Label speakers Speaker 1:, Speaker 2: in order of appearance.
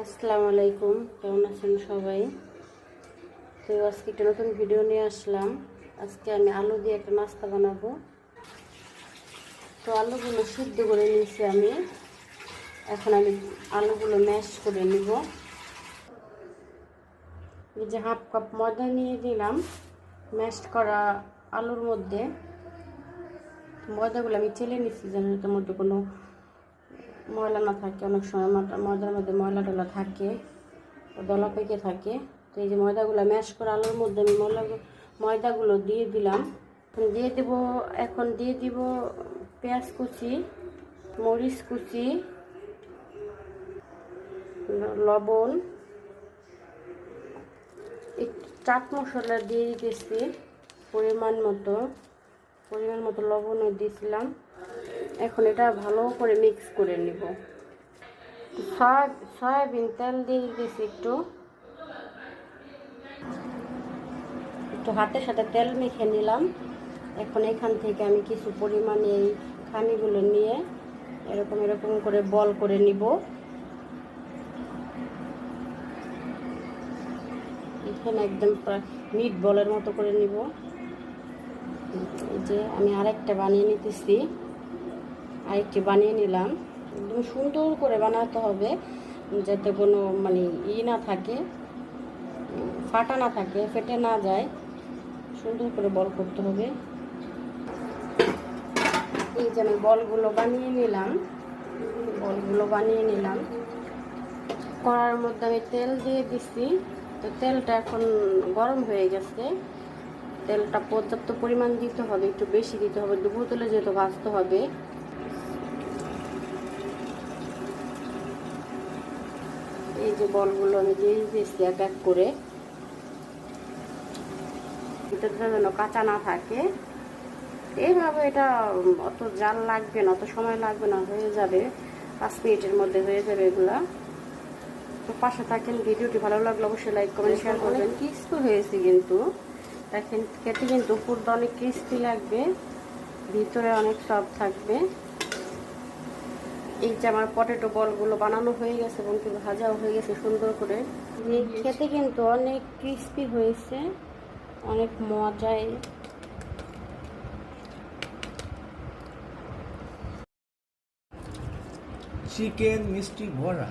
Speaker 1: আসসালামু আলাইকুম, কেমন আছেন সবাই? তো আজকে একটা নতুন ভিডিও নিয়ে আসলাম। আজকে আমি আলু দিয়ে একটা নাস্তা বানাবো। তো আলুগুলো সিদ্ধ করে নিয়েছি আমি। এখন আমি আলুগুলো ম্যাশ করে নিব। এই যে হাফ কাপ ময়দা নিয়ে দিলাম ম্যাশ করা আলুর মধ্যে। ময়দাগুলো আমি চেলে নিচ্ছি যেন এটার মধ্যে কোনো ময়লা না থাকে। অনেক সময় ময়দার মধ্যে ময়লা টলা থাকে, দলা পেকে থাকে। তো এই যে ময়দাগুলো ম্যাশ করে আলুর মধ্যে আমি ময়দাগুলো দিয়ে দিলাম। এখন দিয়ে দিব পেঁয়াজ কুচি, মরিচ কুচি, লবণ, একটু চাট মশলা দিয়ে দিতেছি পরিমাণ মতো লবণও দিয়েছিলাম। এখন এটা ভালো করে মিক্স করে নিব। সয়াবিন তেল দিয়ে দিতেছি একটু হাতের সাথে তেল মেখে নিলাম। এখন এখান থেকে আমি কিছু পরিমাণে এই খানিগুলো নিয়ে এরকম করে বল করে নিব। এখানে একদম মিট বলের মতো করে নিব। এই যে আমি আরেকটি বানিয়ে নিলাম। একদম সুন্দর করে বানাতে হবে, যাতে কোনো না থাকে, ফাটা না থাকে, ফেটে না যায়। সুন্দর করে বল করতে হবে। এই যে আমি বলগুলো বানিয়ে নিলাম। কড়ার মধ্যে আমি তেল দিয়ে দিচ্ছি। তো তেলটা এখন গরম হয়ে গেছে। তেলটা পর্যাপ্ত পরিমাণ দিতে হবে, একটু বেশি দিতে হবে, ডুবো তেলে যেহেতু ভাজতে হবে। এই যে বলগুলো আমি দিয়ে দিচ্ছি এক এক করে, ভিতরটা যেন কাঁচা না থাকে। এইভাবে এটা অত জাল লাগবে না, অত সময় লাগবে না, হয়ে যাবে 5 মিনিটের মধ্যে হয়ে যাবে এগুলা। তো পাশে থাকেন। ভিডিওটি ভালো লাগলে অবশ্যই লাইক কমেন্ট শেয়ার করবেন। ক্রিস্পি হয়েছে কিন্তু দেখেন, খেতে কিন্তু উপরটা অনেক ক্রিস্পি লাগবে, ভিতরে অনেক সফট থাকবে। এই যে আমার পটেটো বলগুলো বানানো হয়ে গেছে এবং কি ভাজাও হয়ে গেছে সুন্দর করে। খেতে কিন্তু অনেক ক্রিস্পি হয়েছে, অনেক মজাই।
Speaker 2: চিকেন মিষ্টি ভরা।